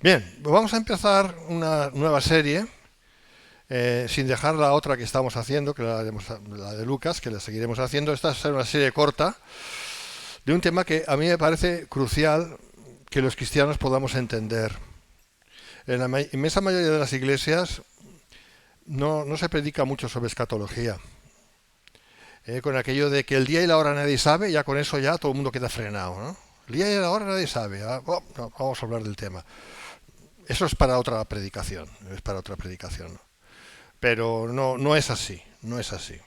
Bien, vamos a empezar una nueva serie, sin dejar la otra que estamos haciendo, que la de Lucas, que la seguiremos haciendo. Esta es una serie corta de un tema que a mí me parece crucial que los cristianos podamos entender. En la inmensa mayoría de las iglesias no se predica mucho sobre escatología. Con aquello de que el día y la hora nadie sabe, ya con eso ya todo el mundo queda frenado, ¿no? El día y la hora nadie sabe. No, vamos a hablar del tema. Eso es para otra predicación, es para otra predicación. Pero no es así, no es así.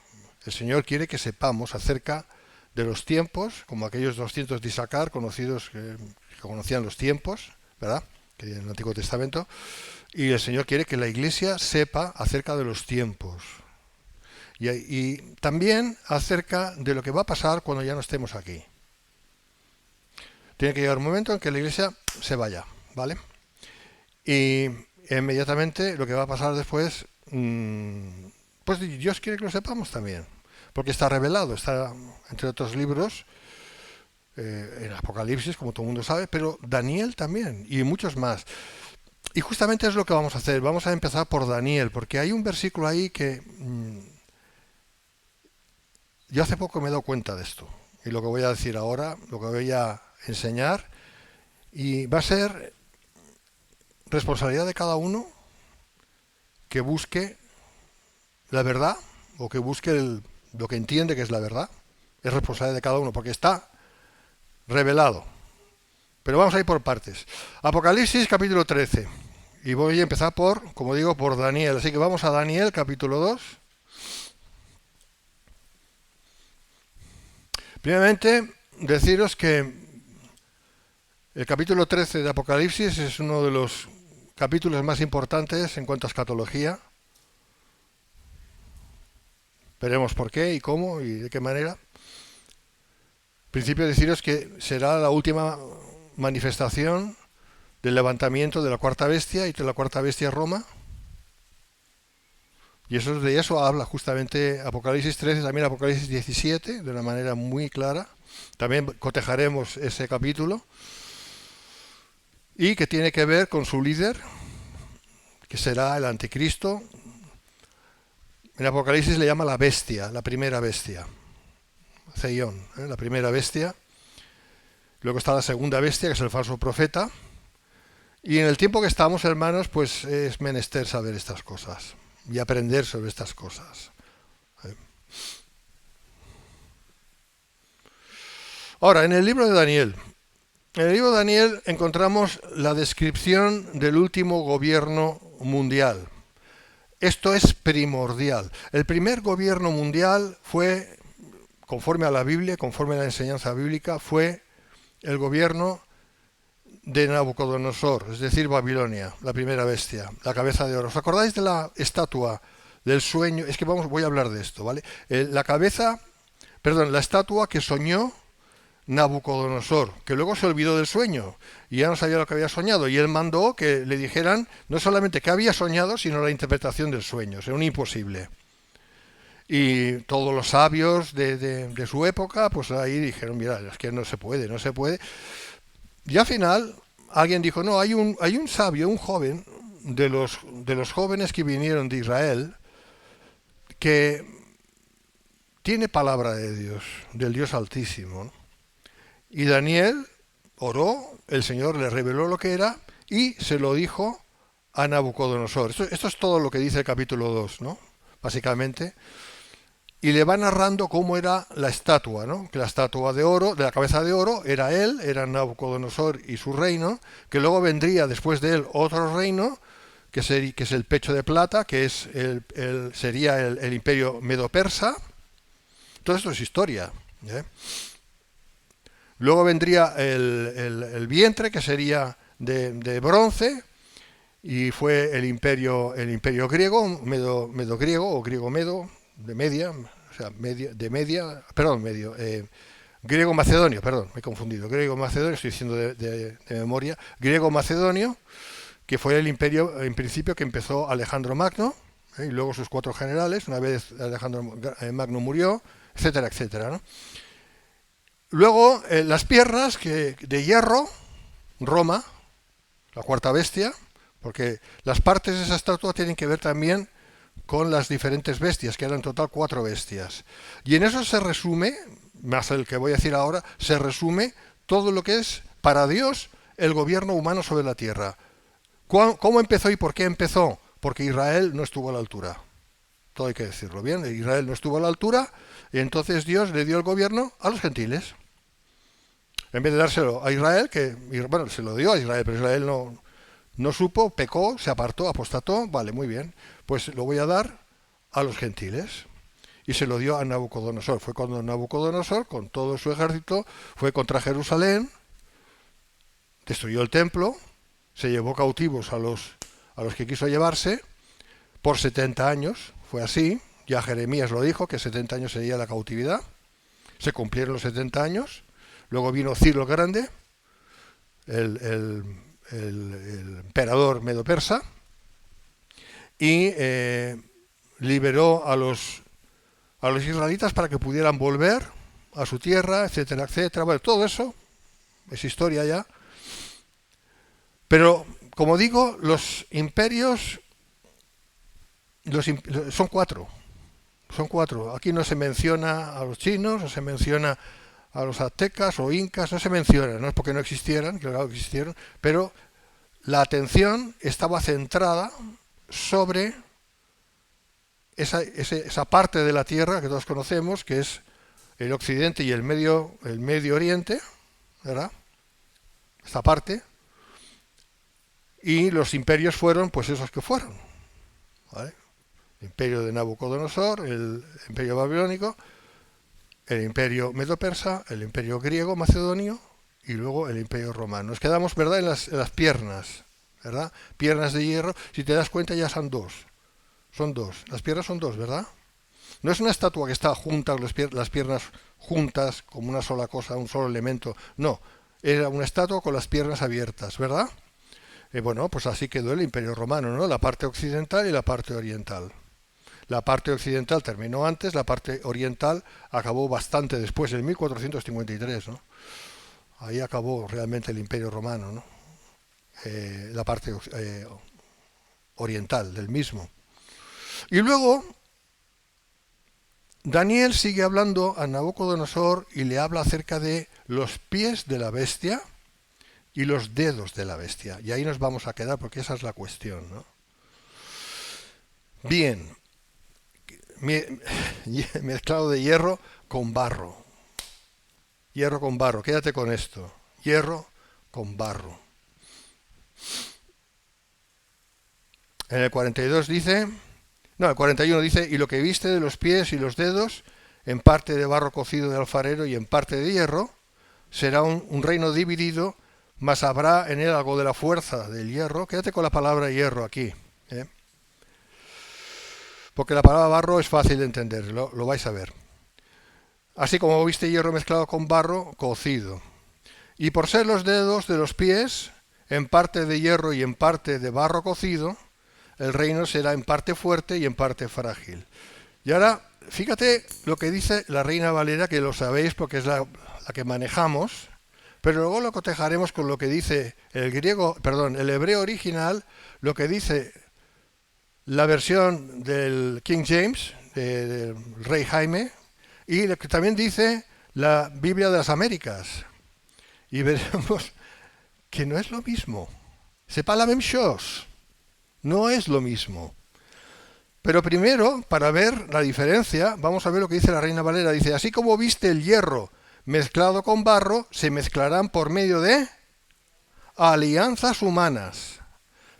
El Señor quiere que sepamos acerca de los tiempos, como aquellos 200 de Isaacar, conocidos que conocían los tiempos, ¿verdad? Que en el Antiguo Testamento. Y el Señor quiere que la Iglesia sepa acerca de los tiempos. Y también acerca de lo que va a pasar cuando ya no estemos aquí. Tiene que llegar un momento en que la Iglesia se vaya, ¿vale? Y inmediatamente lo que va a pasar después, pues Dios quiere que lo sepamos también, porque está revelado, está entre otros libros, en Apocalipsis, como todo el mundo sabe, pero Daniel también, y muchos más. Y justamente es lo que vamos a hacer, vamos a empezar por Daniel, porque hay un versículo ahí que yo hace poco me he dado cuenta de esto, y lo que voy a decir ahora, lo que voy a enseñar, y va a ser responsabilidad de cada uno que busque la verdad o que busque lo que entiende que es la verdad. Es responsabilidad de cada uno porque está revelado. Pero vamos a ir por partes. Apocalipsis capítulo 13. Y voy a empezar por, como digo, por Daniel. Así que vamos a Daniel capítulo 2. Primeramente, deciros que el capítulo 13 de Apocalipsis es uno de los capítulos más importantes en cuanto a escatología. Veremos por qué y cómo y de qué manera. En principio deciros que será la última manifestación del levantamiento de la cuarta bestia y de la cuarta bestia Roma. Y de eso habla justamente Apocalipsis 13, también Apocalipsis 17, de una manera muy clara. También cotejaremos ese capítulo. Y que tiene que ver con su líder, que será el anticristo. En Apocalipsis le llama la bestia, la primera bestia. Zeión, la primera bestia. Luego está la segunda bestia, que es el falso profeta. Y en el tiempo que estamos, hermanos, pues es menester saber estas cosas y aprender sobre estas cosas. Ahora, en el libro de Daniel encontramos la descripción del último gobierno mundial. Esto es primordial. El primer gobierno mundial fue, conforme a la Biblia, conforme a la enseñanza bíblica, fue el gobierno de Nabucodonosor, es decir, Babilonia, la primera bestia, la cabeza de oro. ¿Os acordáis de la estatua del sueño? Es que voy a hablar de esto, ¿vale? La estatua que soñó Nabucodonosor, que luego se olvidó del sueño y ya no sabía lo que había soñado, y él mandó que le dijeran no solamente qué había soñado, sino la interpretación del sueño. Era un imposible. Y todos los sabios de su época, pues ahí dijeron, mira, es que no se puede, no se puede. Y al final alguien dijo, no, hay un sabio, un joven, de los jóvenes que vinieron de Israel, que tiene palabra de Dios, del Dios Altísimo, ¿no? Y Daniel oró, el Señor le reveló lo que era y se lo dijo a Nabucodonosor. Esto es todo lo que dice el capítulo 2, ¿no? Básicamente. Y le va narrando cómo era la estatua, ¿no? Que la estatua de oro, de la cabeza de oro, era él, era Nabucodonosor y su reino, que luego vendría después de él otro reino, que es el pecho de plata, que sería el imperio medo-persa. Todo esto es historia, ¿eh? Luego vendría el vientre, que sería de bronce, y fue el imperio griego, medo griego o griego medo, de media, o sea, griego macedonio, perdón, me he confundido, griego macedonio, estoy diciendo de memoria, griego macedonio, que fue el imperio en principio que empezó Alejandro Magno, y luego sus 4 generales, una vez Alejandro Magno murió, etcétera, etcétera, ¿no? Luego las piernas de hierro, Roma, la cuarta bestia, porque las partes de esa estatua tienen que ver también con las diferentes bestias, que eran en total 4 bestias. Y en eso se resume, más el que voy a decir ahora, se resume todo lo que es para Dios el gobierno humano sobre la tierra. ¿Cómo empezó y por qué empezó? Porque Israel no estuvo a la altura. Todo hay que decirlo bien. Israel no estuvo a la altura y entonces Dios le dio el gobierno a los gentiles. En vez de dárselo a Israel, bueno, se lo dio a Israel, pero Israel no supo, pecó, se apartó, apostató, vale, muy bien. Pues lo voy a dar a los gentiles. Y se lo dio a Nabucodonosor. Fue cuando Nabucodonosor, con todo su ejército, fue contra Jerusalén, destruyó el templo, se llevó cautivos a los que quiso llevarse, por 70 años, fue así, ya Jeremías lo dijo, que 70 años sería la cautividad, se cumplieron los 70 años, luego vino Ciro el Grande, el emperador medo-persa, y liberó a los israelitas para que pudieran volver a su tierra, etcétera, etcétera. Bueno, todo eso es historia ya. Pero, como digo, los imperios son 4. Son 4. Aquí no se menciona a los chinos, no se menciona a los aztecas o incas, no se menciona, no es porque no existieran, que claro que existieron, pero la atención estaba centrada sobre esa parte de la Tierra que todos conocemos, que es el occidente y el medio oriente, ¿verdad? Esta parte. Y los imperios fueron, pues esos que fueron, ¿vale? El imperio de Nabucodonosor, el imperio babilónico, el imperio medo-persa, el imperio griego macedonio y luego el imperio romano. Nos quedamos, ¿verdad?, en las piernas, ¿verdad? Piernas de hierro. Si te das cuenta ya son 2. Son 2. Las piernas son 2, ¿verdad? No es una estatua que está juntas, las piernas juntas como una sola cosa, un solo elemento. No, era una estatua con las piernas abiertas, ¿verdad? Bueno, pues así quedó el Imperio Romano, ¿no? La parte occidental y la parte oriental. La parte occidental terminó antes, la parte oriental acabó bastante después, en 1453, ¿no? Ahí acabó realmente el Imperio Romano, ¿no? La parte oriental del mismo. Y luego Daniel sigue hablando a Nabucodonosor y le habla acerca de los pies de la bestia y los dedos de la bestia. Y ahí nos vamos a quedar porque esa es la cuestión, ¿no? Bien, mezclado de hierro con barro. Hierro con barro, quédate con esto. Hierro con barro. En el 42 dice, no, el 41 dice, y lo que viste de los pies y los dedos, en parte de barro cocido de alfarero y en parte de hierro, será un reino dividido, mas habrá en él algo de la fuerza del hierro. Quédate con la palabra hierro aquí, ¿eh? Porque la palabra barro es fácil de entender, lo vais a ver. Así como viste hierro mezclado con barro cocido. Y por ser los dedos de los pies, en parte de hierro y en parte de barro cocido, el reino será en parte fuerte y en parte frágil. Y ahora, fíjate lo que dice la Reina Valera, que lo sabéis porque es la que manejamos, pero luego lo cotejaremos con lo que dice el hebreo original, lo que dice la versión del King James, del Rey Jaime, y lo que también dice la Biblia de las Américas. Y veremos que no es lo mismo. C'est pas la même chose. No es lo mismo. Pero primero, para ver la diferencia, vamos a ver lo que dice la Reina Valera. Dice, así como viste el hierro mezclado con barro, se mezclarán por medio de alianzas humanas,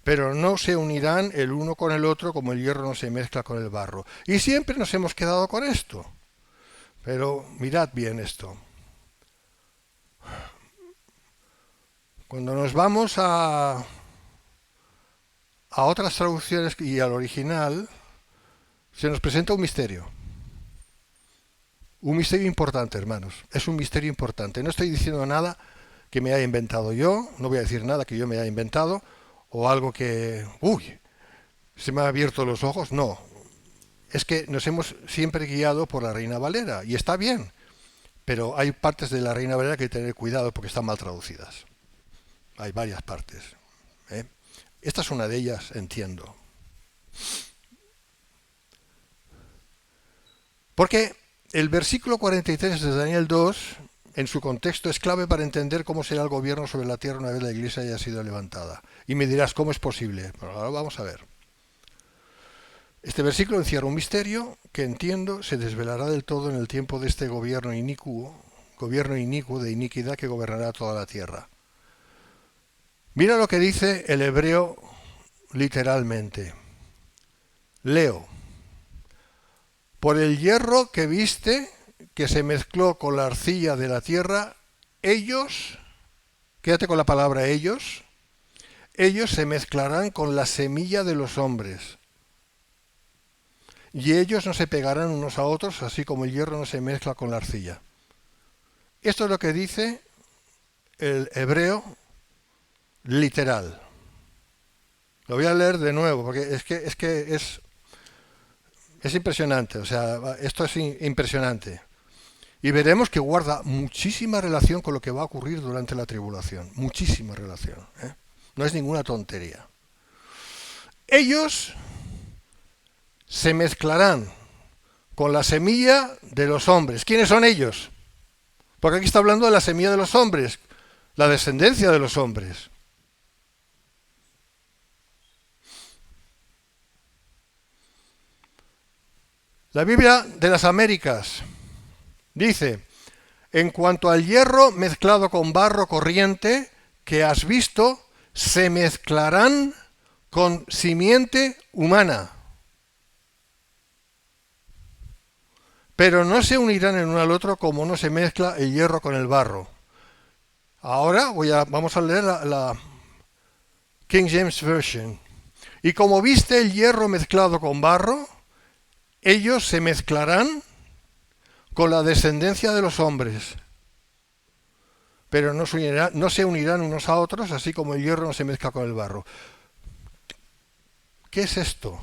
pero no se unirán el uno con el otro como el hierro no se mezcla con el barro. Y siempre nos hemos quedado con esto. Pero mirad bien esto. Cuando nos vamos a otras traducciones y al original, se nos presenta un misterio. Un misterio importante, hermanos. Es un misterio importante. No estoy diciendo nada que me haya inventado yo, no voy a decir nada que yo me haya inventado, o algo que, se me han abierto los ojos. No. Es que nos hemos siempre guiado por la Reina Valera, y está bien, pero hay partes de la Reina Valera que hay que tener cuidado porque están mal traducidas. Hay varias partes. ¿eh? Esta es una de ellas, entiendo. Porque el versículo 43 de Daniel 2, en su contexto, es clave para entender cómo será el gobierno sobre la tierra una vez la iglesia haya sido levantada. Y me dirás, ¿cómo es posible? Bueno, ahora vamos a ver. Este versículo encierra un misterio que, entiendo, se desvelará del todo en el tiempo de este gobierno inicuo de iniquidad que gobernará toda la tierra. Mira lo que dice el hebreo literalmente. Leo. Por el hierro que viste, que se mezcló con la arcilla de la tierra, ellos, quédate con la palabra ellos se mezclarán con la semilla de los hombres. Y ellos no se pegarán unos a otros, así como el hierro no se mezcla con la arcilla. Esto es lo que dice el hebreo literal. Lo voy a leer de nuevo, porque es impresionante. O sea, esto es impresionante. Y veremos que guarda muchísima relación con lo que va a ocurrir durante la tribulación. Muchísima relación. No es ninguna tontería. Ellos se mezclarán con la semilla de los hombres. ¿Quiénes son ellos? Porque aquí está hablando de la semilla de los hombres, la descendencia de los hombres. La Biblia de las Américas dice, en cuanto al hierro mezclado con barro corriente que has visto, se mezclarán con simiente humana. Pero no se unirán el uno al otro como no se mezcla el hierro con el barro. Ahora vamos a leer la King James Version. Y como viste el hierro mezclado con barro, ellos se mezclarán con la descendencia de los hombres. Pero no se unirán unos a otros, así como el hierro no se mezcla con el barro. ¿Qué es esto?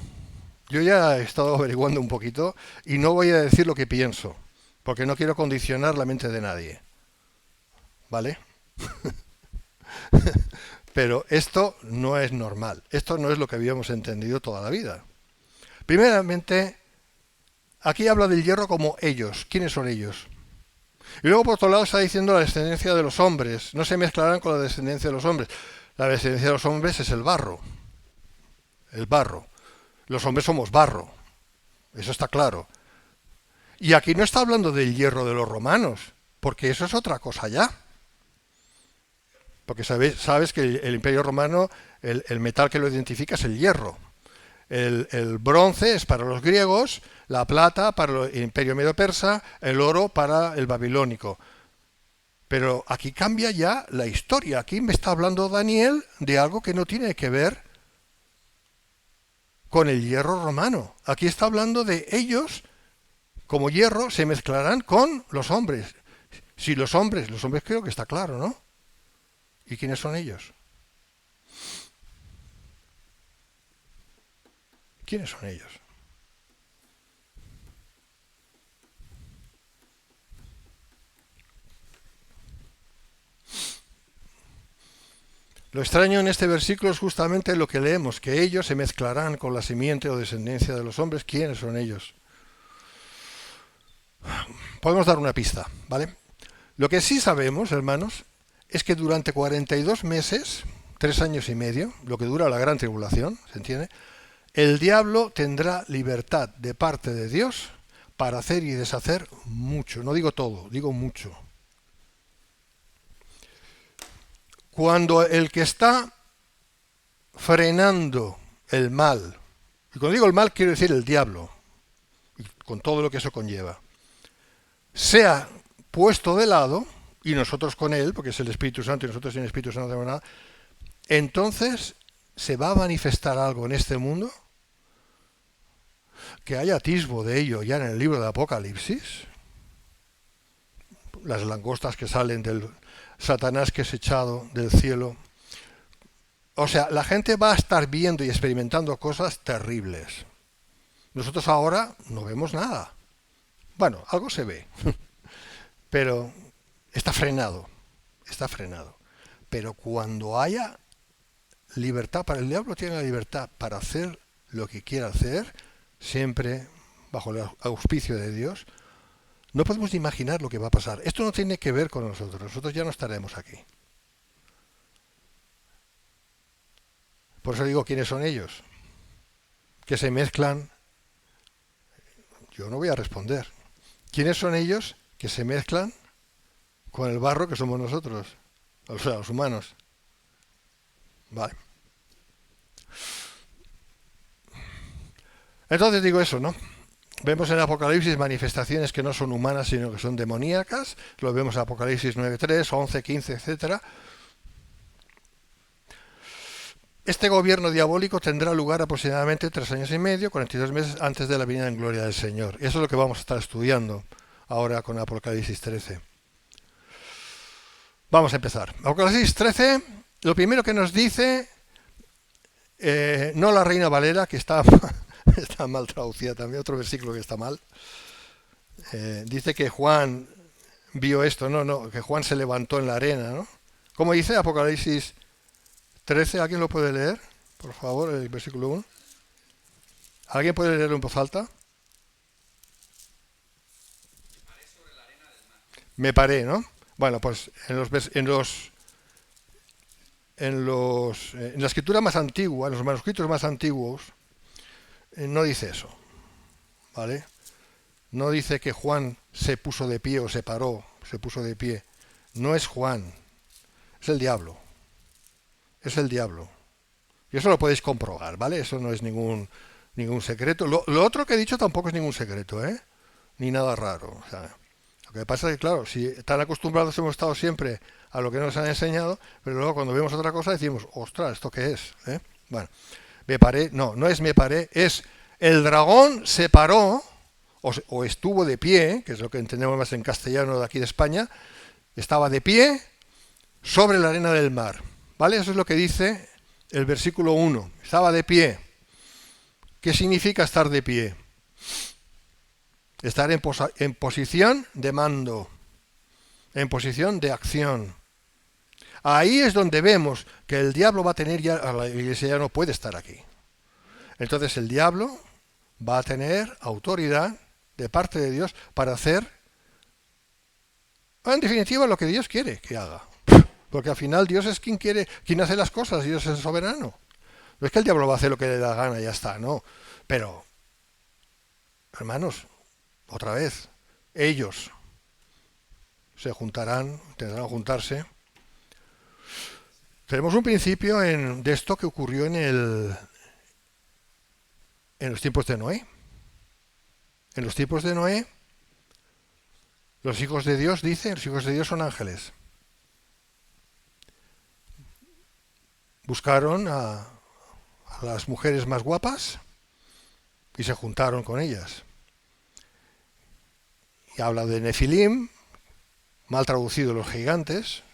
Yo ya he estado averiguando un poquito y no voy a decir lo que pienso, porque no quiero condicionar la mente de nadie. ¿Vale? Pero esto no es normal. Esto no es lo que habíamos entendido toda la vida. Primeramente, aquí habla del hierro como ellos. ¿Quiénes son ellos? Y luego, por otro lado, está diciendo la descendencia de los hombres. No se mezclarán con la descendencia de los hombres. La descendencia de los hombres es el barro. El barro. Los hombres somos barro. Eso está claro. Y aquí no está hablando del hierro de los romanos, porque eso es otra cosa ya. Porque sabes que el Imperio Romano, el metal que lo identifica es el hierro. El bronce es para los griegos, la plata para el Imperio Medo-Persa, el oro para el babilónico. Pero aquí cambia ya la historia. Aquí me está hablando Daniel de algo que no tiene que ver con el hierro romano. Aquí está hablando de ellos, como hierro, se mezclarán con los hombres. Si los hombres creo que está claro, ¿no? ¿Y quiénes son ellos? ¿Quiénes son ellos? Lo extraño en este versículo es justamente lo que leemos, que ellos se mezclarán con la simiente o descendencia de los hombres. ¿Quiénes son ellos? Podemos dar una pista, ¿vale? Lo que sí sabemos, hermanos, es que durante 42 meses, 3 años y medio, lo que dura la gran tribulación, ¿se entiende? El diablo tendrá libertad de parte de Dios para hacer y deshacer mucho. No digo todo, digo mucho. Cuando el que está frenando el mal, y cuando digo el mal quiero decir el diablo, y con todo lo que eso conlleva, sea puesto de lado, y nosotros con él, porque es el Espíritu Santo y nosotros sin el Espíritu Santo no tenemos nada, entonces se va a manifestar algo en este mundo que haya atisbo de ello ya en el libro de Apocalipsis, las langostas que salen del Satanás que es echado del cielo. O sea, la gente va a estar viendo y experimentando cosas terribles. Nosotros ahora no vemos nada. Bueno, algo se ve, pero está frenado, está frenado. Pero cuando haya libertad, para el diablo tiene la libertad para hacer lo que quiera hacer, siempre bajo el auspicio de Dios. No podemos ni imaginar lo que va a pasar. Esto no tiene que ver con nosotros ya no estaremos aquí. Por eso digo, ¿quiénes son ellos? Que se mezclan. Yo no voy a responder. ¿Quiénes son ellos que se mezclan con el barro que somos nosotros? O sea, los humanos. Vale. Entonces digo eso, ¿no? Vemos en Apocalipsis manifestaciones que no son humanas, sino que son demoníacas. Lo vemos en Apocalipsis 9.3, 11, 15, etcétera. Este gobierno diabólico tendrá lugar aproximadamente 3 años y medio, 42 meses antes de la venida en gloria del Señor. Eso es lo que vamos a estar estudiando ahora con Apocalipsis 13. Vamos a empezar. Apocalipsis 13, lo primero que nos dice, no la Reina Valera, que está mal traducida también, otro versículo que está mal. Dice que Juan vio esto, que Juan se levantó en la arena, ¿no? ¿Cómo dice Apocalipsis 13? ¿Alguien lo puede leer? Por favor, el versículo 1. ¿Alguien puede leerlo en voz alta? Me paré, ¿no? Bueno, pues en la escritura más antigua, en los manuscritos más antiguos, no dice eso, ¿vale? No dice que Juan se puso de pie o se paró, se puso de pie. No es Juan, es el diablo. Es el diablo. Y eso lo podéis comprobar, ¿vale? Eso no es ningún secreto. Lo otro que he dicho tampoco es ningún secreto, ¿eh? Ni nada raro. O sea, lo que pasa es que, claro, si tan acostumbrados hemos estado siempre a lo que nos han enseñado, pero luego cuando vemos otra cosa decimos, ostras, ¿esto qué es? Bueno, me paré, no es me paré, es el dragón se paró o estuvo de pie, que es lo que entendemos más en castellano de aquí de España, estaba de pie sobre la arena del mar. ¿Vale? Eso es lo que dice el versículo 1. Estaba de pie. ¿Qué significa estar de pie? Estar en posición de mando, en posición de acción. Ahí es donde vemos que el diablo va a tener ya, la iglesia ya no puede estar aquí. Entonces el diablo va a tener autoridad de parte de Dios para hacer, en definitiva, lo que Dios quiere que haga. Porque al final Dios es quien hace las cosas, Dios es el soberano. No es que el diablo va a hacer lo que le da gana y ya está, no. Pero, hermanos, otra vez, ellos se juntarán, tendrán que juntarse. Tenemos un principio de esto que ocurrió en los tiempos de Noé. En los tiempos de Noé, los hijos de Dios, los hijos de Dios son ángeles. Buscaron a las mujeres más guapas y se juntaron con ellas. Y habla de Nefilim, mal traducido los gigantes,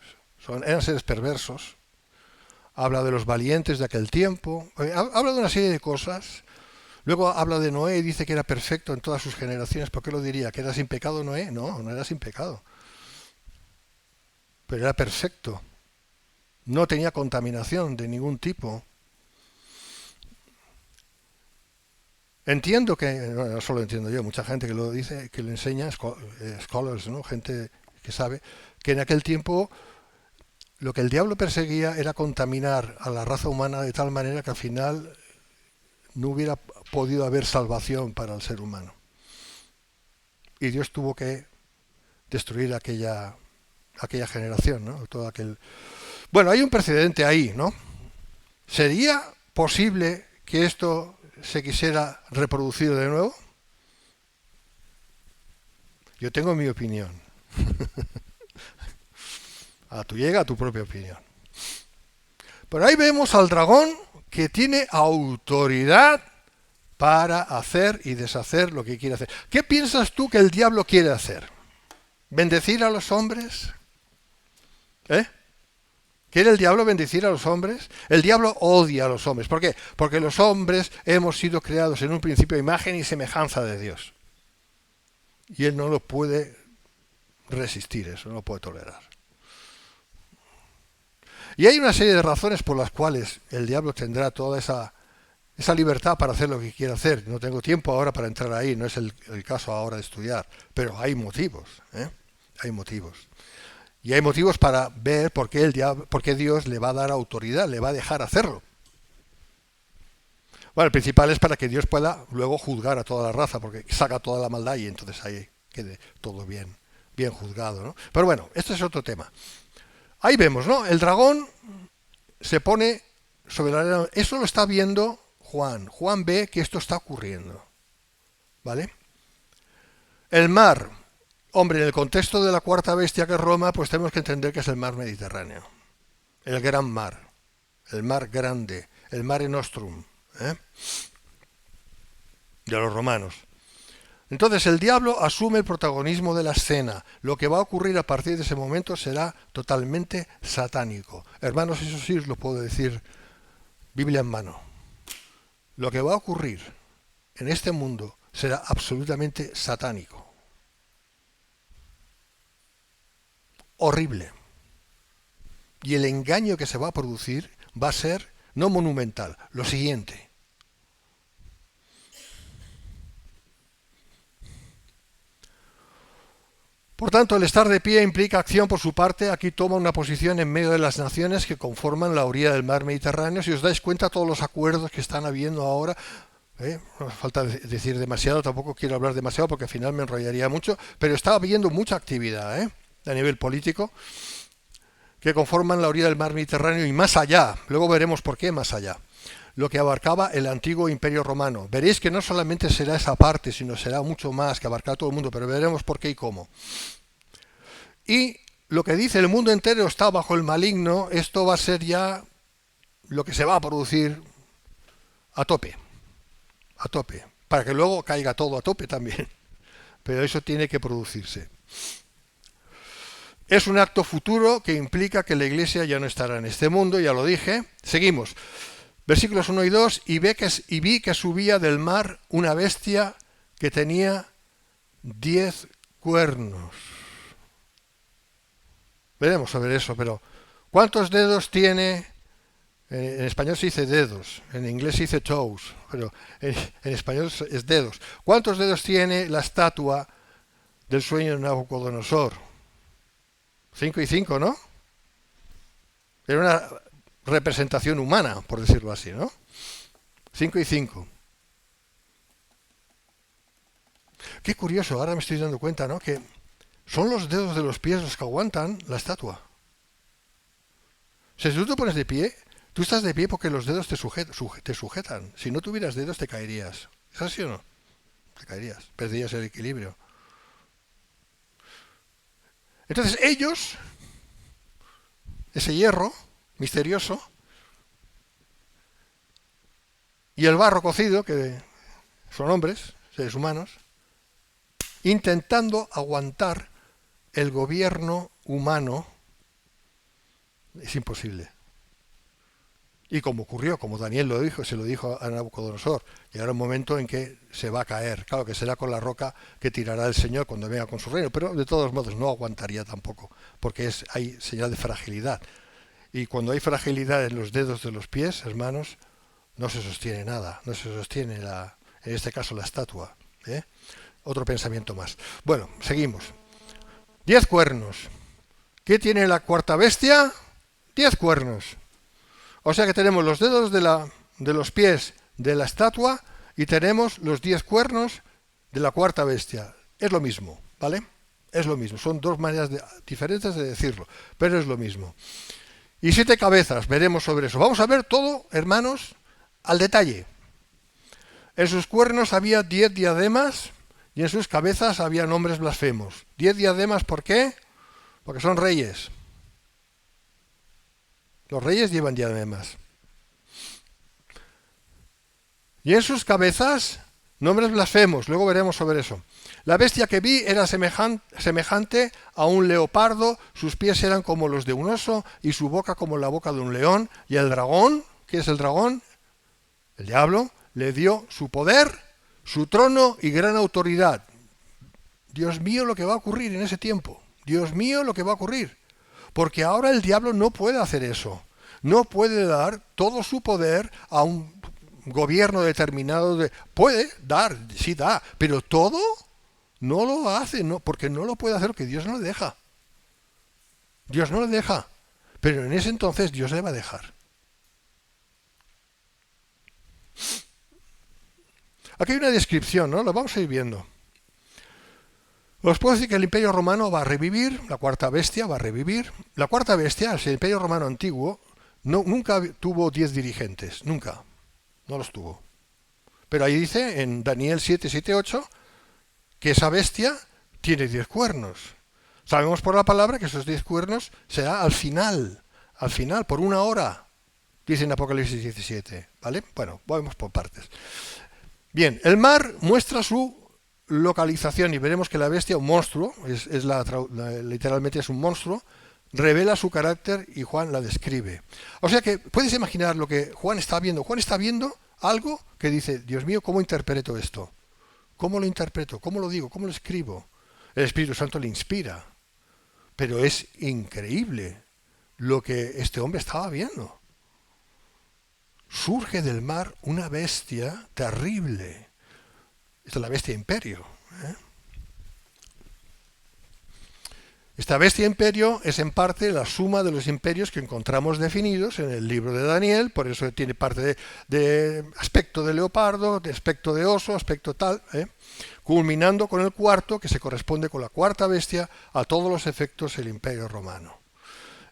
eran seres perversos. Habla de los valientes de aquel tiempo, habla de una serie de cosas. Luego habla de Noé y dice que era perfecto en todas sus generaciones. ¿Por qué lo diría? ¿Que era sin pecado Noé? No era sin pecado. Pero era perfecto. No tenía contaminación de ningún tipo. Entiendo que, no solo entiendo yo, mucha gente que lo dice, que lo enseña, scholars, ¿no? Gente que sabe, que en aquel tiempo lo que el diablo perseguía era contaminar a la raza humana de tal manera que al final no hubiera podido haber salvación para el ser humano. Y Dios tuvo que destruir aquella generación, ¿no? Todo aquel... Bueno, hay un precedente ahí, ¿no? ¿Sería posible que esto se quisiera reproducir de nuevo? Yo tengo mi opinión. Tú llega a tu propia opinión. Pero ahí vemos al dragón que tiene autoridad para hacer y deshacer lo que quiere hacer. ¿Qué piensas tú que el diablo quiere hacer? ¿Bendecir a los hombres? ¿Quiere el diablo bendecir a los hombres? El diablo odia a los hombres. ¿Por qué? Porque los hombres hemos sido creados en un principio a imagen y semejanza de Dios. Y él no lo puede resistir, eso no lo puede tolerar. Y hay una serie de razones por las cuales el diablo tendrá toda esa libertad para hacer lo que quiera hacer. No tengo tiempo ahora para entrar ahí, no es el caso ahora de estudiar, pero hay motivos, ¿eh? Hay motivos. Y hay motivos para ver por qué Dios le va a dar autoridad, le va a dejar hacerlo. Bueno, el principal es para que Dios pueda luego juzgar a toda la raza, porque saca toda la maldad y entonces ahí quede todo bien juzgado, ¿no? Pero bueno, este es otro tema. Ahí vemos, ¿no? El dragón se pone sobre la arena. Eso lo está viendo Juan. Juan ve que esto está ocurriendo, ¿vale? El mar, hombre, en el contexto de la cuarta bestia que es Roma, pues tenemos que entender que es el mar Mediterráneo, el gran mar, el mar grande, el Mare Nostrum, ¿eh? De los romanos. Entonces el diablo asume el protagonismo de la escena. Lo que va a ocurrir a partir de ese momento será totalmente satánico. Hermanos, eso sí os lo puedo decir, Biblia en mano. Lo que va a ocurrir en este mundo será absolutamente satánico. Horrible. Y el engaño que se va a producir va a ser no monumental, lo siguiente. Por tanto, el estar de pie implica acción por su parte. Aquí toma una posición en medio de las naciones que conforman la orilla del mar Mediterráneo. Si os dais cuenta, todos los acuerdos que están habiendo ahora, no hace falta decir demasiado, tampoco quiero hablar demasiado porque al final me enrollaría mucho, pero está habiendo mucha actividad a nivel político que conforman la orilla del mar Mediterráneo y más allá. Luego veremos por qué más allá. Lo que abarcaba el antiguo imperio romano. Veréis que no solamente será esa parte, sino será mucho más, que abarcará todo el mundo, pero veremos por qué y cómo. Y lo que dice el mundo entero está bajo el maligno, esto va a ser ya lo que se va a producir a tope, para que luego caiga todo a tope también. Pero eso tiene que producirse. Es un acto futuro que implica que la Iglesia ya no estará en este mundo, ya lo dije. Seguimos. Versículos 1 y 2, y vi que subía del mar una bestia que tenía 10 cuernos. Veremos sobre eso, pero ¿cuántos dedos tiene? En español se dice dedos, en inglés se dice toes, pero en español es dedos. ¿Cuántos dedos tiene la estatua del sueño de Nabucodonosor? 5 y 5, ¿no? Era una representación humana, por decirlo así, ¿no? 5 y 5. Qué curioso, ahora me estoy dando cuenta, ¿no? Que son los dedos de los pies los que aguantan la estatua. O sea, si tú te pones de pie, tú estás de pie porque los dedos te sujetan. Si no tuvieras dedos te caerías. ¿Es así o no? Te caerías, perderías el equilibrio. Entonces ellos, ese hierro misterioso, y el barro cocido, que son hombres, seres humanos, intentando aguantar el gobierno humano, es imposible. Y como ocurrió, como Daniel lo dijo, se lo dijo a Nabucodonosor, llegará un momento en que se va a caer. Claro que será con la roca que tirará el Señor cuando venga con su reino, pero de todos modos no aguantaría tampoco, porque hay señal de fragilidad. Y cuando hay fragilidad en los dedos de los pies, hermanos, no se sostiene nada, no se sostiene, en este caso, la estatua. Otro pensamiento más. Bueno, seguimos. 10 cuernos. ¿Qué tiene la cuarta bestia? 10 cuernos. O sea que tenemos los dedos de los pies de la estatua y tenemos los 10 cuernos de la cuarta bestia. Es lo mismo, ¿vale? Es lo mismo. Son dos maneras diferentes de decirlo, pero es lo mismo. Y 7 cabezas, veremos sobre eso. Vamos a ver todo, hermanos, al detalle. En sus cuernos había 10 diademas y en sus cabezas había nombres blasfemos. 10 diademas, ¿por qué? Porque son reyes. Los reyes llevan diademas. Y en sus cabezas, nombres blasfemos. Luego veremos sobre eso. La bestia que vi era semejante a un leopardo, sus pies eran como los de un oso y su boca como la boca de un león. Y el dragón, ¿qué es el dragón? El diablo, le dio su poder, su trono y gran autoridad. Dios mío, lo que va a ocurrir en ese tiempo. Dios mío, lo que va a ocurrir. Porque ahora el diablo no puede hacer eso. no puede dar todo su poder a un gobierno determinado. Puede dar, sí da, pero todo no lo hace, no, porque no lo puede hacer, porque Dios no le deja. Dios no le deja, pero en ese entonces Dios le va a dejar. Aquí hay una descripción, ¿no? Lo vamos a ir viendo. Os puedo decir que el Imperio Romano va a revivir, la cuarta bestia va a revivir. La cuarta bestia, el Imperio Romano antiguo, nunca tuvo 10 dirigentes, nunca, no los tuvo. Pero ahí dice en Daniel 7:7-8 que esa bestia tiene 10 cuernos. Sabemos por la palabra que esos 10 cuernos será al final, por 1 hora, dice en Apocalipsis 17, ¿vale? Bueno, vamos por partes. Bien, el mar muestra su localización y veremos que la bestia, un monstruo, literalmente es un monstruo, revela su carácter y Juan la describe. O sea que puedes imaginar lo que Juan está viendo. Juan está viendo algo que dice, Dios mío, ¿cómo interpreto esto? ¿Cómo lo interpreto? ¿Cómo lo digo? ¿Cómo lo escribo? El Espíritu Santo le inspira. Pero es increíble lo que este hombre estaba viendo. Surge del mar una bestia terrible. Esta es la bestia imperio. Esta bestia imperio es en parte la suma de los imperios que encontramos definidos en el libro de Daniel, por eso tiene parte de aspecto de leopardo, de aspecto de oso, aspecto tal, culminando con el cuarto, que se corresponde con la cuarta bestia, a todos los efectos el imperio romano.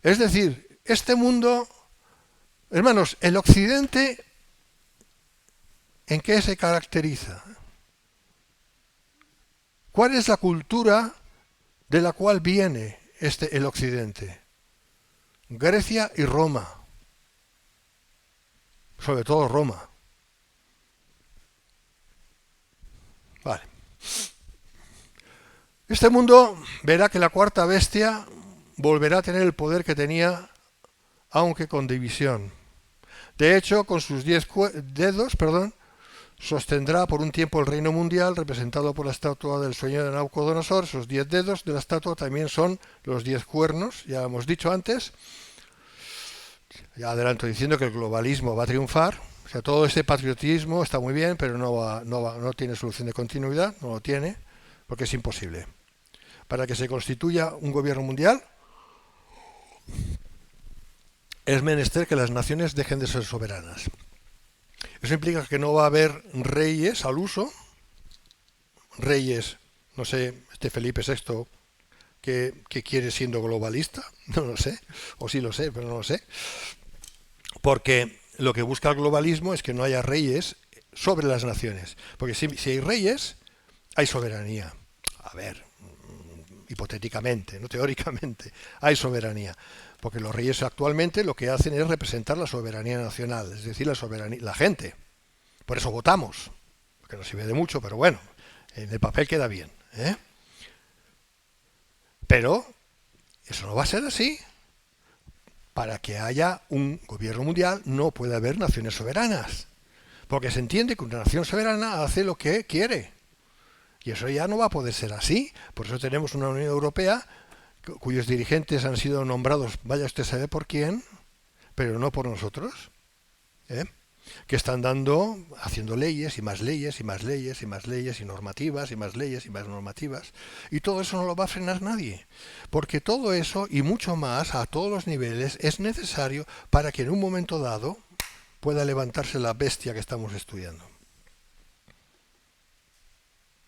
Es decir, este mundo, hermanos, el occidente, ¿en qué se caracteriza? ¿Cuál es la cultura de la cual viene el occidente? Grecia y Roma, sobre todo Roma. Vale. Este mundo verá que la cuarta bestia volverá a tener el poder que tenía, aunque con división. De hecho, con sus 10 dedos, sostendrá por un tiempo el reino mundial, representado por la estatua del sueño de Nabucodonosor. Esos 10 dedos de la estatua también son los 10 cuernos, ya hemos dicho antes. Ya adelanto diciendo que el globalismo va a triunfar. O sea, todo este patriotismo está muy bien, pero no tiene solución de continuidad, no lo tiene, porque es imposible. Para que se constituya un gobierno mundial, es menester que las naciones dejen de ser soberanas. Eso implica que no va a haber reyes al uso, reyes, no sé, este Felipe VI, que quiere siendo globalista, no lo sé, o sí lo sé, pero no lo sé, porque lo que busca el globalismo es que no haya reyes sobre las naciones, porque si hay reyes, hay soberanía. A ver, hipotéticamente, no teóricamente, hay soberanía. Porque los reyes actualmente lo que hacen es representar la soberanía nacional, es decir, la gente. Por eso votamos, porque no sirve de mucho, pero bueno, en el papel queda bien. Pero eso no va a ser así. Para que haya un gobierno mundial no puede haber naciones soberanas, porque se entiende que una nación soberana hace lo que quiere. Y eso ya no va a poder ser así. Por eso tenemos una Unión Europea cuyos dirigentes han sido nombrados, vaya usted sabe por quién, pero no por nosotros, que están haciendo leyes y más leyes y más leyes y más leyes y normativas y más leyes y más normativas. Y todo eso no lo va a frenar nadie, porque todo eso y mucho más a todos los niveles es necesario para que en un momento dado pueda levantarse la bestia que estamos estudiando.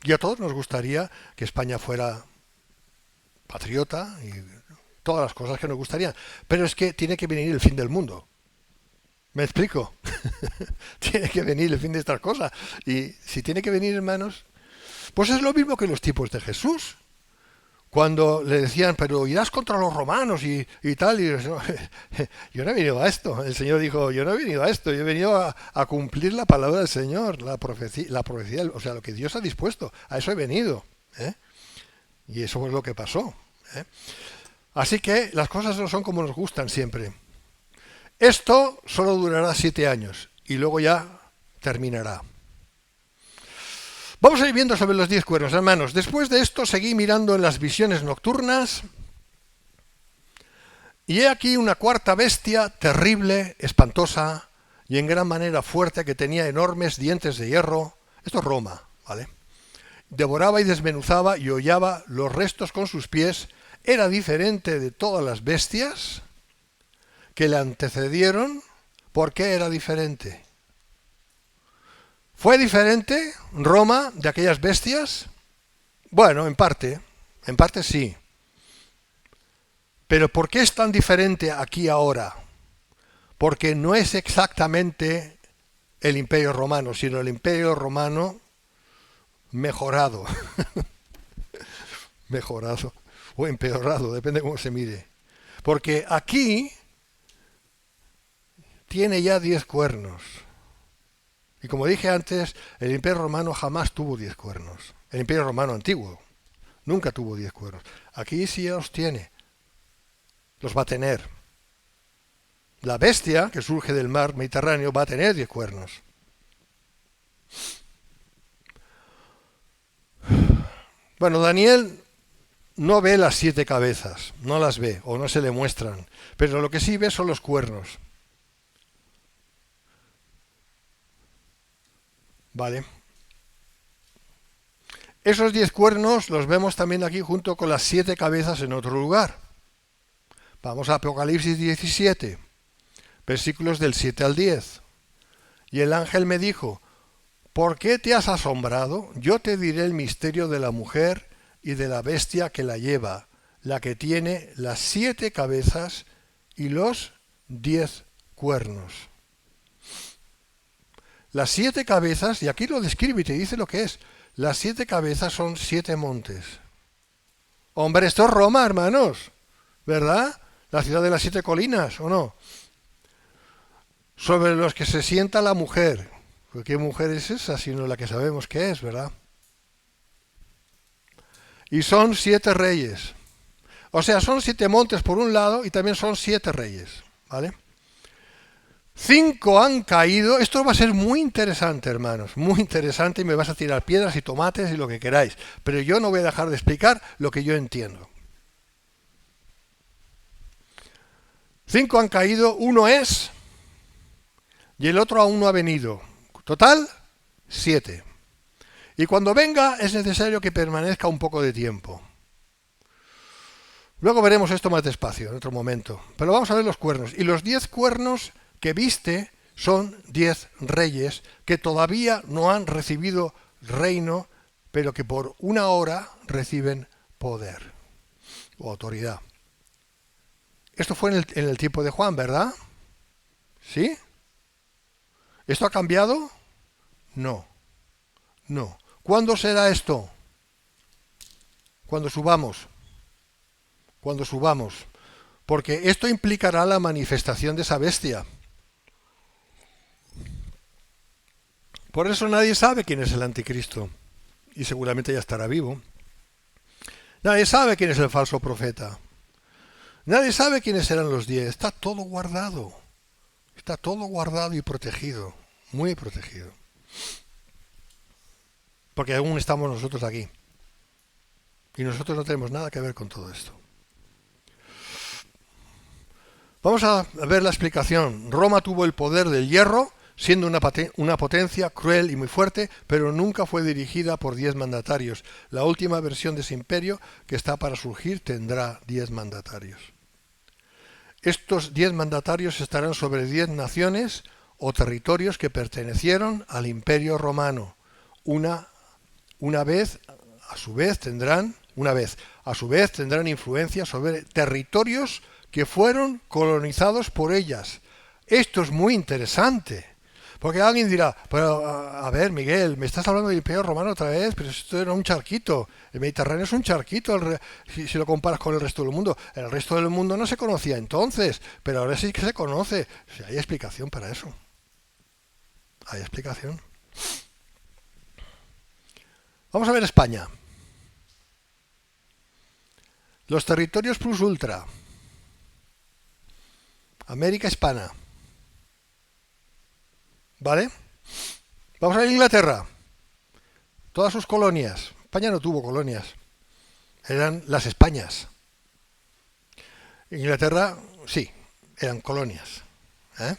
Y a todos nos gustaría que España fuera patriota y todas las cosas que nos gustarían, pero es que tiene que venir el fin del mundo. ¿Me explico? Tiene que venir el fin de estas cosas. Y si tiene que venir, hermanos, pues es lo mismo que los tipos de Jesús. Cuando le decían, pero irás contra los romanos y tal, y yo no he venido a esto. El Señor dijo, yo no he venido a esto, yo he venido a cumplir la palabra del Señor, la profecía, o sea, lo que Dios ha dispuesto. A eso he venido. Y eso es lo que pasó. Así que las cosas no son como nos gustan siempre. Esto solo durará 7 años y luego ya terminará. Vamos a ir viendo sobre los 10 cuernos, hermanos. Después de esto seguí mirando en las visiones nocturnas Y he aquí una cuarta bestia, terrible, espantosa y en gran manera fuerte, que tenía enormes dientes de hierro. Esto es Roma, ¿vale? Devoraba y desmenuzaba y hollaba los restos con sus pies. Era diferente de todas las bestias que le antecedieron. ¿Por qué era diferente? ¿Fue diferente Roma de aquellas bestias? Bueno, en parte sí. Pero ¿por qué es tan diferente aquí ahora? Porque no es exactamente el Imperio Romano, sino el Imperio Romano mejorado. Mejorado o empeorado, depende de cómo se mire. Porque aquí tiene ya 10 cuernos. Y como dije antes, el Imperio Romano jamás tuvo 10 cuernos. El Imperio Romano antiguo nunca tuvo 10 cuernos. Aquí sí ya los tiene. Los va a tener. La bestia que surge del mar Mediterráneo va a tener 10 cuernos. Bueno, Daniel no ve las 7 cabezas, no las ve o no se le muestran, pero lo que sí ve son los cuernos. ¿Vale? Esos 10 cuernos los vemos también aquí junto con las 7 cabezas en otro lugar. Vamos a Apocalipsis 17, versículos del 7 al 10. Y el ángel me dijo: ¿por qué te has asombrado? Yo te diré el misterio de la mujer y de la bestia que la lleva, la que tiene las 7 cabezas y los 10 cuernos. Las 7 cabezas, y aquí lo describe y te dice lo que es. Las 7 cabezas son 7 montes. Hombre, esto es Roma, hermanos, ¿verdad? La ciudad de las 7 colinas, ¿o no? Sobre los que se sienta la mujer. ¿Qué mujer es esa? Sino la que sabemos que es, ¿verdad? Y son 7 reyes. O sea, son 7 montes por un lado y también son 7 reyes, ¿vale? 5 han caído. Esto va a ser muy interesante, hermanos, muy interesante, y me vas a tirar piedras y tomates y lo que queráis, pero yo no voy a dejar de explicar lo que yo entiendo. 5 han caído, uno es, y el otro aún no ha venido. Total, 7. Y cuando venga es necesario que permanezca un poco de tiempo. Luego veremos esto más despacio, en otro momento. Pero vamos a ver los cuernos. Y los 10 cuernos que viste son 10 reyes que todavía no han recibido reino, pero que por una hora reciben poder o autoridad. Esto fue en el tiempo de Juan, ¿verdad? ¿Sí? ¿Esto ha cambiado? No. No. ¿Cuándo será esto? Cuando subamos. Cuando subamos. Porque esto implicará la manifestación de esa bestia. Por eso nadie sabe quién es el anticristo. Y seguramente ya estará vivo. Nadie sabe quién es el falso profeta. Nadie sabe quiénes serán los 10. Está todo guardado. Está todo guardado y protegido. Muy protegido. Porque aún estamos nosotros aquí. Y nosotros no tenemos nada que ver con todo esto. Vamos a ver la explicación. Roma tuvo el poder del hierro, siendo una potencia cruel y muy fuerte, pero nunca fue dirigida por 10 mandatarios. La última versión de ese imperio que está para surgir tendrá 10 mandatarios. Estos 10 mandatarios estarán sobre 10 naciones o territorios que pertenecieron al Imperio Romano. Una vez, a su vez, tendrán influencia sobre territorios que fueron colonizados por ellas. Esto es muy interesante, porque alguien dirá, pero a ver, Miguel, me estás hablando del Imperio Romano otra vez, pero esto era un charquito. El Mediterráneo es un charquito si lo comparas con el resto del mundo. El resto del mundo no se conocía entonces, pero ahora sí que se conoce. O sea, hay explicación para eso. Hay explicación. Vamos a ver España. Los territorios plus ultra. América hispana. ¿Vale? Vamos a ver Inglaterra. Todas sus colonias. España no tuvo colonias. Eran las Españas. Inglaterra sí, eran colonias, ¿eh?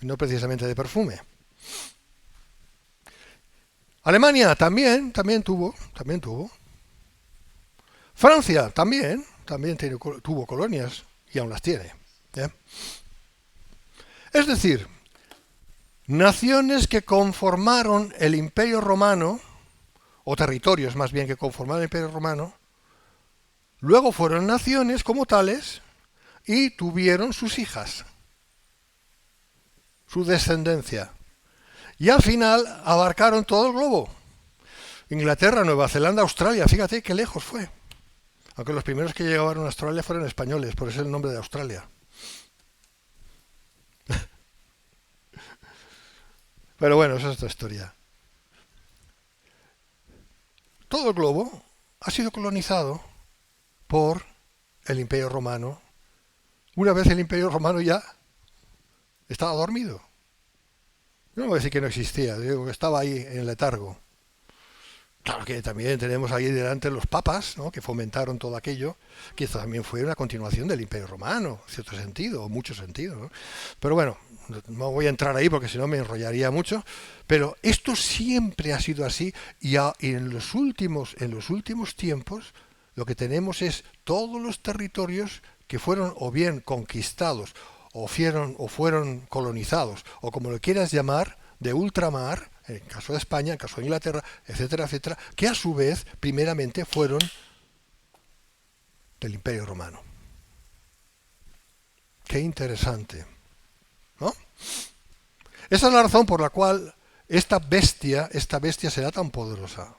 No precisamente de perfume. Alemania también tuvo. Francia también tuvo colonias y aún las tiene, ¿eh? Es decir, naciones que conformaron el Imperio Romano, o territorios más bien que conformaron el Imperio Romano, luego fueron naciones como tales y tuvieron sus hijas, su descendencia. Y al final abarcaron todo el globo. Inglaterra, Nueva Zelanda, Australia, fíjate qué lejos fue. Aunque los primeros que llegaron a Australia fueron españoles, por eso el nombre de Australia. Pero bueno, esa es otra historia. Todo el globo ha sido colonizado por el Imperio Romano. Una vez el Imperio Romano ya estaba dormido. Yo no voy a decir que no existía, digo que estaba ahí en el letargo. Claro que también tenemos ahí delante los papas, ¿no?, que fomentaron todo aquello, que también fue una continuación del Imperio Romano, en cierto sentido, o mucho sentido, ¿no? Pero bueno, no voy a entrar ahí porque si no me enrollaría mucho, pero esto siempre ha sido así y en los últimos tiempos lo que tenemos es todos los territorios que fueron o bien conquistados o fueron colonizados, o como lo quieras llamar, de ultramar, en el caso de España, en el caso de Inglaterra, etcétera, etcétera, que a su vez, primeramente, fueron del Imperio Romano. Qué interesante, ¿no? Esa es la razón por la cual esta bestia será tan poderosa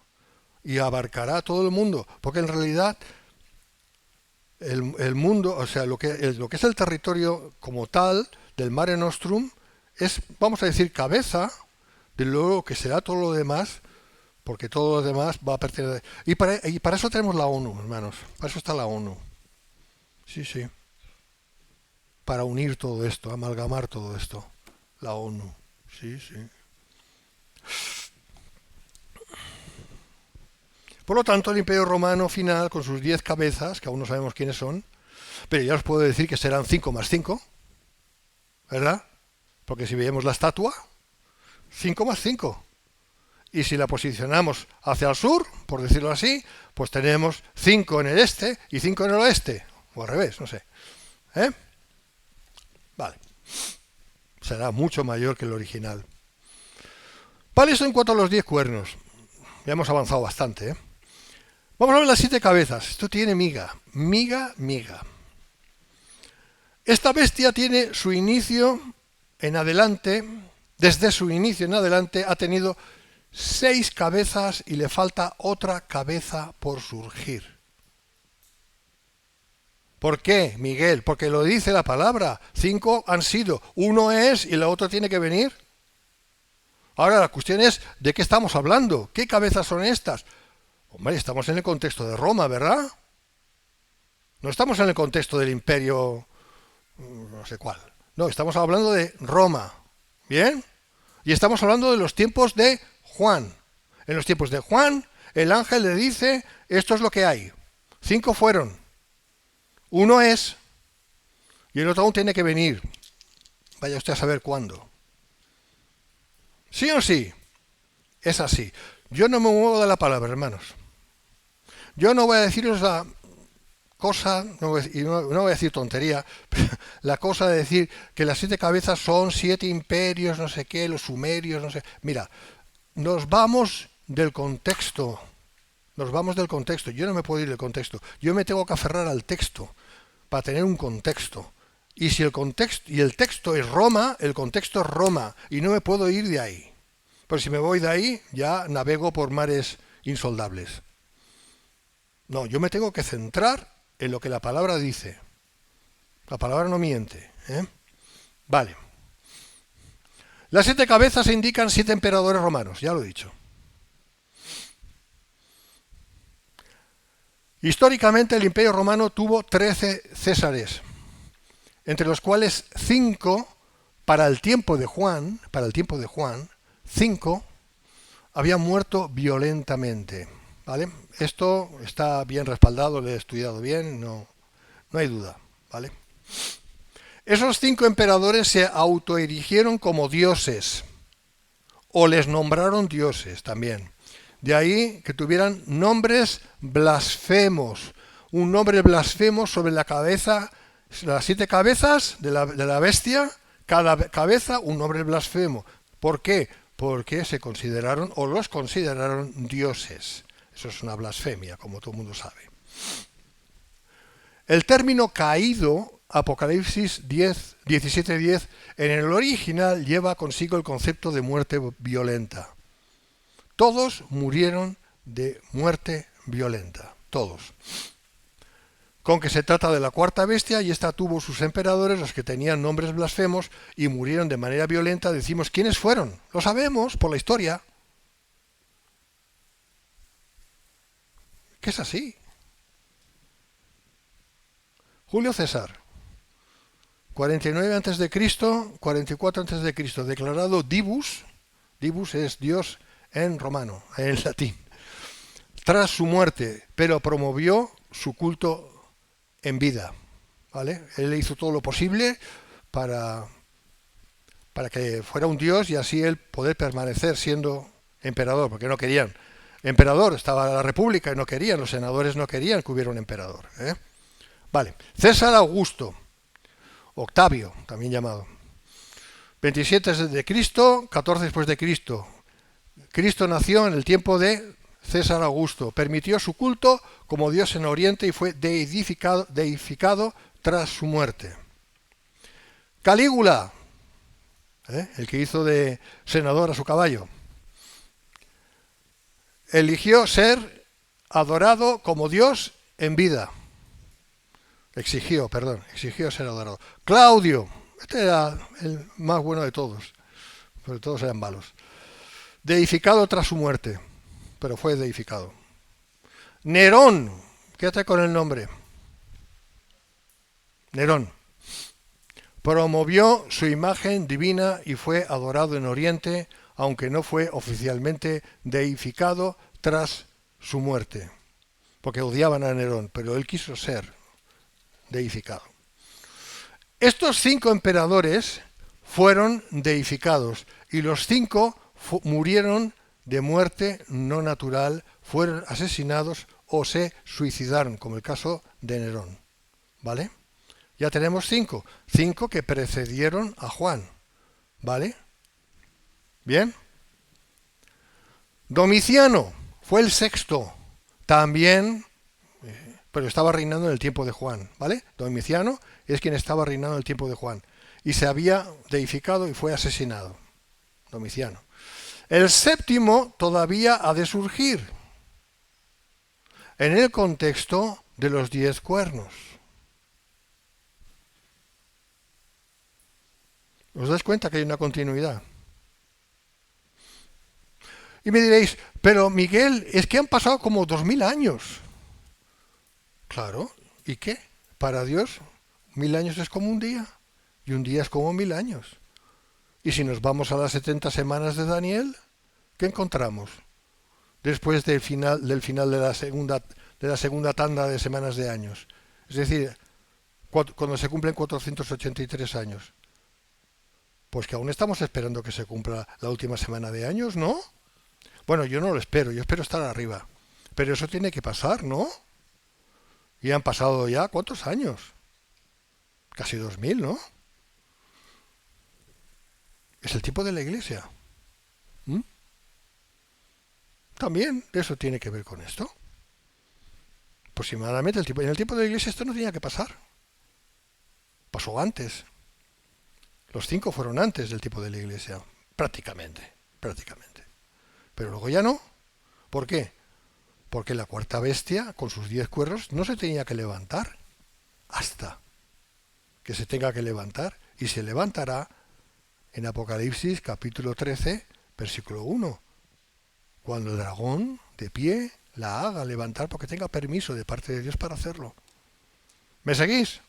y abarcará todo el mundo, porque en realidad el mundo, o sea, lo que es el territorio como tal del Mare Nostrum es, vamos a decir, cabeza de lo que será todo lo demás, porque todo lo demás va a pertenecer. Y para eso tenemos la ONU, hermanos. Para eso está la ONU. Sí, sí. Para unir todo esto, amalgamar todo esto. La ONU. Sí, sí. Por lo tanto, el Imperio Romano final, con sus 10 cabezas, que aún no sabemos quiénes son, pero ya os puedo decir que serán 5 más 5, ¿verdad? Porque si veamos la estatua, 5 más 5. Y si la posicionamos hacia el sur, por decirlo así, pues tenemos 5 en el este y 5 en el oeste. O al revés, no sé. ¿Eh? Vale. Será mucho mayor que el original. Vale, eso en cuanto a los 10 cuernos. Ya hemos avanzado bastante, ¿eh? Vamos a ver las 7 cabezas. Esto tiene miga. Miga. Esta bestia tiene su inicio en adelante. Desde su inicio en adelante ha tenido 6 cabezas y le falta otra cabeza por surgir. ¿Por qué, Miguel? Porque lo dice la palabra. 5 han sido. Uno es y la otra tiene que venir. Ahora la cuestión es, ¿de qué estamos hablando? ¿Qué cabezas son estas? Hombre, estamos en el contexto de Roma, ¿verdad? No estamos en el contexto del imperio, no sé cuál. No, estamos hablando de Roma. ¿Bien? Y estamos hablando de los tiempos de Juan. En los tiempos de Juan, el ángel le dice, esto es lo que hay. 5 fueron. Uno es, y el otro aún tiene que venir. Vaya usted a saber cuándo. ¿Sí o sí? Es así. Yo no me muevo de la palabra, hermanos. Yo no voy a deciros la cosa, no voy a decir tontería, pero la cosa de decir que las 7 cabezas son 7 imperios, no sé qué, los sumerios, no sé. Mira, nos vamos del contexto. Yo no me puedo ir del contexto. Yo me tengo que aferrar al texto para tener un contexto. Y si el texto es Roma, el contexto es Roma y no me puedo ir de ahí. Pero si me voy de ahí, ya navego por mares insondables. No, yo me tengo que centrar en lo que la palabra dice. La palabra no miente, ¿eh? Vale. Las 7 cabezas indican 7 emperadores romanos, ya lo he dicho. Históricamente el Imperio Romano tuvo 13 césares, entre los cuales 5 para el tiempo de Juan, 5 habían muerto violentamente, ¿vale? Esto está bien respaldado, lo he estudiado bien, no hay duda, ¿vale? Esos 5 emperadores se autoerigieron como dioses o les nombraron dioses también. De ahí que tuvieran nombres blasfemos. Un nombre blasfemo sobre la cabeza, las 7 cabezas de la bestia, cada cabeza un nombre blasfemo. ¿Por qué? Porque se consideraron o los consideraron dioses. Eso es una blasfemia, como todo el mundo sabe. El término caído, Apocalipsis 17:10, en el original lleva consigo el concepto de muerte violenta. Todos murieron de muerte violenta, todos. Con que se trata de la cuarta bestia y esta tuvo sus emperadores, los que tenían nombres blasfemos y murieron de manera violenta. Decimos, ¿quiénes fueron? Lo sabemos por la historia. Que es así. Julio César, 49 a.C., 44 a.C., declarado divus es Dios en romano, en latín, tras su muerte, pero promovió su culto en vida, ¿vale? Él hizo todo lo posible para que fuera un dios y así él poder permanecer siendo emperador, porque no querían emperador, estaba la república y no querían, los senadores no querían que hubiera un emperador, ¿eh? Vale, César Augusto, Octavio, también llamado, 27 a.C., 14 después de Cristo. Cristo nació en el tiempo de César Augusto, permitió su culto como Dios en Oriente y fue deificado tras su muerte. Calígula, el que hizo de senador a su caballo, eligió ser adorado como Dios en vida. Exigió ser adorado. Claudio, este era el más bueno de todos, pero todos eran malos. Deificado tras su muerte, pero fue deificado. Nerón, quédate con el nombre. Nerón promovió su imagen divina y fue adorado en Oriente, aunque no fue oficialmente deificado tras su muerte, porque odiaban a Nerón, pero él quiso ser deificado. Estos 5 emperadores fueron deificados y los 5 murieron de muerte no natural, fueron asesinados o se suicidaron, como el caso de Nerón. ¿Vale? Ya tenemos 5 que precedieron a Juan. ¿Vale? ¿Bien? Domiciano fue el 6º, también, pero estaba reinando en el tiempo de Juan, ¿vale? Domiciano es quien estaba reinando en el tiempo de Juan y se había deificado y fue asesinado. Domiciano. El 7º todavía ha de surgir en el contexto de los 10 cuernos. ¿Os dais cuenta que hay una continuidad? Y me diréis, pero Miguel, es que han pasado como 2000 años. Claro, ¿y qué? Para Dios, 1000 años es como un día, y un día es como 1000 años. Y si nos vamos a las 70 semanas de Daniel, ¿qué encontramos? Después del final de la segunda tanda de semanas de años. Es decir, cuando se cumplen 483 años. Pues que aún estamos esperando que se cumpla la última semana de años, ¿no? Bueno, yo no lo espero, yo espero estar arriba. Pero eso tiene que pasar, ¿no? Y han pasado ya, ¿cuántos años? Casi 2000, ¿no? Es el tiempo de la Iglesia. ¿Mm? También eso tiene que ver con esto. Aproximadamente en el tiempo de la Iglesia esto no tenía que pasar. Pasó antes. Los 5 fueron antes del tiempo de la Iglesia. Prácticamente. Pero luego ya no. ¿Por qué? Porque la cuarta bestia, con sus 10 cuernos, no se tenía que levantar hasta que se tenga que levantar. Y se levantará en Apocalipsis capítulo 13, versículo 1. Cuando el dragón de pie la haga levantar porque tenga permiso de parte de Dios para hacerlo. ¿Me seguís?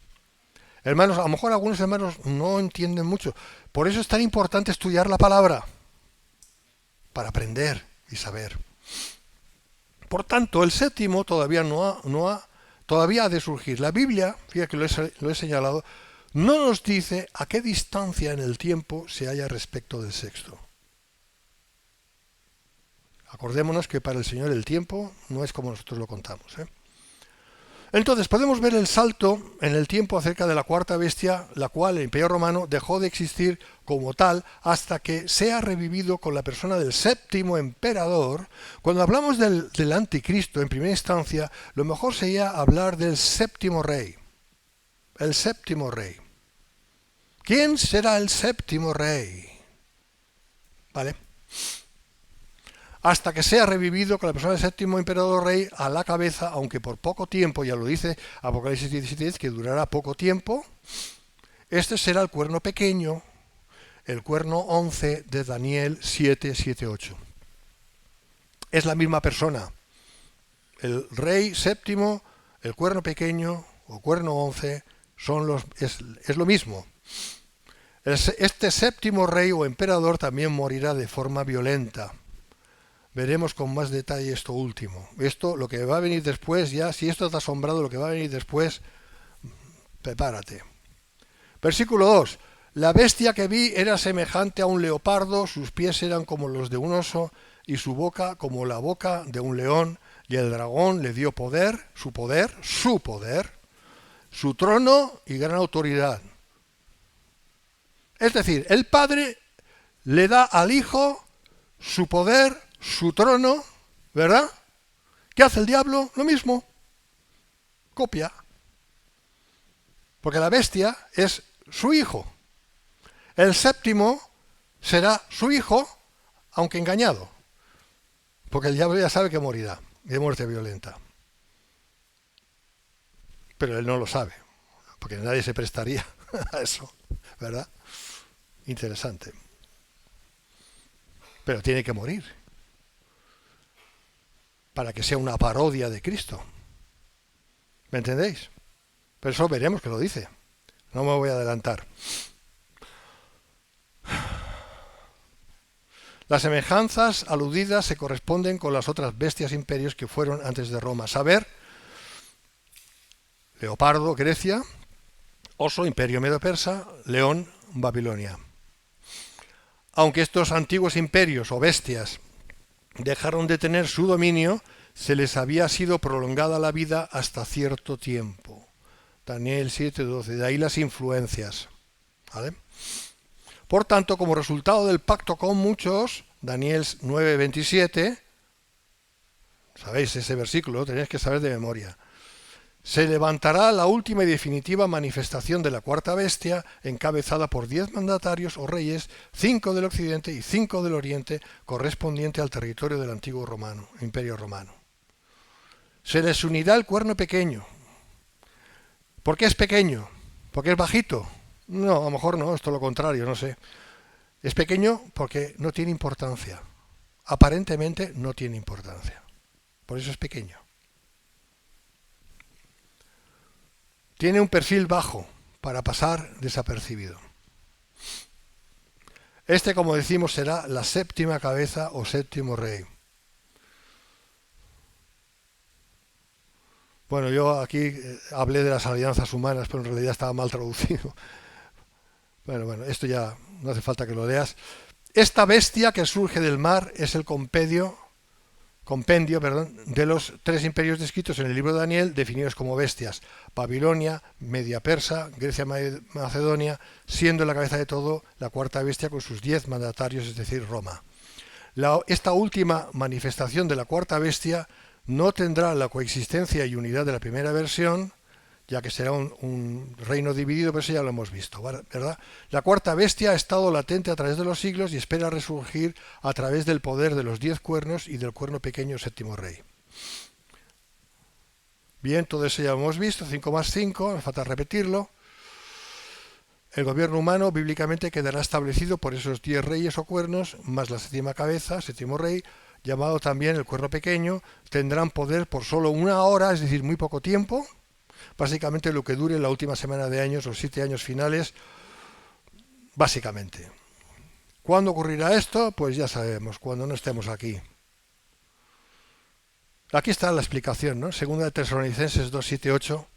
Hermanos, a lo mejor algunos hermanos no entienden mucho. Por eso es tan importante estudiar la palabra. Para aprender y saber. Por tanto, el 7º todavía ha de surgir. La Biblia, fíjate que lo he señalado, no nos dice a qué distancia en el tiempo se halla respecto del sexto. Acordémonos que para el Señor el tiempo no es como nosotros lo contamos, ¿eh? Entonces podemos ver el salto en el tiempo acerca de la cuarta bestia, la cual el Imperio Romano dejó de existir como tal hasta que sea revivido con la persona del séptimo emperador. Cuando hablamos del anticristo en primera instancia, lo mejor sería hablar del séptimo rey. El séptimo rey. ¿Quién será el séptimo rey? ¿Vale? Hasta que sea revivido con la persona del séptimo emperador rey a la cabeza, aunque por poco tiempo, ya lo dice Apocalipsis 17, que durará poco tiempo. Este será el cuerno pequeño, el cuerno 11 de Daniel 7, 7, 8. Es la misma persona. El rey séptimo, el cuerno pequeño o cuerno 11 es lo mismo. Este séptimo rey o emperador también morirá de forma violenta. Veremos con más detalle esto último. Esto, lo que va a venir después, ya, si esto te ha asombrado, lo que va a venir después, prepárate. Versículo 2. La bestia que vi era semejante a un leopardo, sus pies eran como los de un oso y su boca como la boca de un león, y el dragón le dio poder, su trono y gran autoridad. Es decir, el Padre le da al Hijo su poder, su trono, ¿verdad? ¿Qué hace el diablo? Lo mismo. Copia. Porque la bestia es su hijo. El séptimo será su hijo, aunque engañado. Porque el diablo ya sabe que morirá de muerte violenta. Pero él no lo sabe. Porque nadie se prestaría a eso, ¿verdad? Interesante. Pero tiene que morir. Para que sea una parodia de Cristo. ¿Me entendéis? Pero eso veremos que lo dice. No me voy a adelantar. Las semejanzas aludidas se corresponden con las otras bestias imperios que fueron antes de Roma. Saber, leopardo, Grecia, oso, imperio medo-persa, león, Babilonia. Aunque estos antiguos imperios o bestias dejaron de tener su dominio, se les había sido prolongada la vida hasta cierto tiempo. Daniel 7:12, de ahí las influencias. ¿Vale? Por tanto, como resultado del pacto con muchos, Daniel 9:27, sabéis ese versículo, lo tenéis que saber de memoria. Se levantará la última y definitiva manifestación de la cuarta bestia, encabezada por 10 mandatarios o reyes, 5 del occidente y 5 del oriente, correspondiente al territorio del antiguo imperio romano. Se les unirá el cuerno pequeño. ¿Por qué es pequeño? ¿Porque es bajito? No, a lo mejor no, es todo lo contrario, no sé. Es pequeño porque no tiene importancia. Aparentemente no tiene importancia. Por eso es pequeño. Tiene un perfil bajo para pasar desapercibido. Este, como decimos, será la séptima cabeza o séptimo rey. Bueno, yo aquí hablé de las alianzas humanas, pero en realidad estaba mal traducido. Bueno, esto ya no hace falta que lo leas. Esta bestia que surge del mar es el compendio, de los 3 imperios descritos en el libro de Daniel, definidos como bestias: Babilonia, Media Persa, Grecia, Macedonia, siendo la cabeza de todo la cuarta bestia con sus 10 mandatarios, es decir, Roma. Esta última manifestación de la cuarta bestia no tendrá la coexistencia y unidad de la primera versión, ya que será un reino dividido, pero eso ya lo hemos visto, ¿verdad? La cuarta bestia ha estado latente a través de los siglos y espera resurgir a través del poder de los 10 cuernos y del cuerno pequeño séptimo rey. Bien, todo eso ya lo hemos visto, 5 más 5, no falta repetirlo. El gobierno humano bíblicamente quedará establecido por esos 10 reyes o cuernos, más la séptima cabeza, séptimo rey, llamado también el cuerno pequeño. Tendrán poder por solo 1 hora, es decir, muy poco tiempo. Básicamente lo que dure la última semana de años, los 7 años finales, básicamente. ¿Cuándo ocurrirá esto? Pues ya sabemos, cuando no estemos aquí. Aquí está la explicación, ¿no? Segunda de Tesalonicenses 2, 7, 8.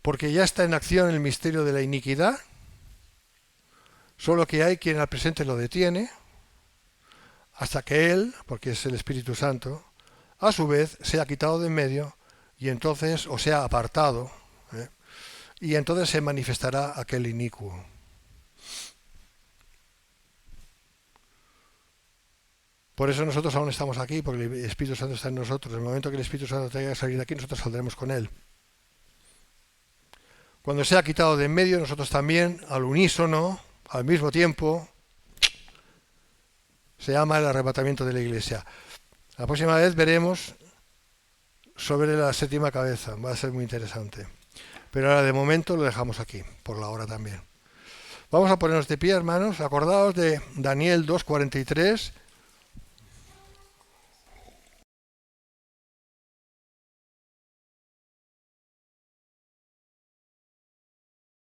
Porque ya está en acción el misterio de la iniquidad, Solo que hay quien al presente lo detiene hasta que Él, porque es el Espíritu Santo, a su vez se ha quitado de en medio y entonces, o sea, apartado, y entonces se manifestará aquel inicuo. Por eso nosotros aún estamos aquí, porque el Espíritu Santo está en nosotros. En el momento que el Espíritu Santo tenga que salir de aquí, nosotros saldremos con Él. Cuando se ha quitado de en medio, nosotros también, al unísono, al mismo tiempo, se llama el arrebatamiento de la Iglesia. La próxima vez veremos sobre la séptima cabeza, va a ser muy interesante. Pero ahora de momento lo dejamos aquí, por la hora también. Vamos a ponernos de pie, hermanos. Acordaos de Daniel 2:43.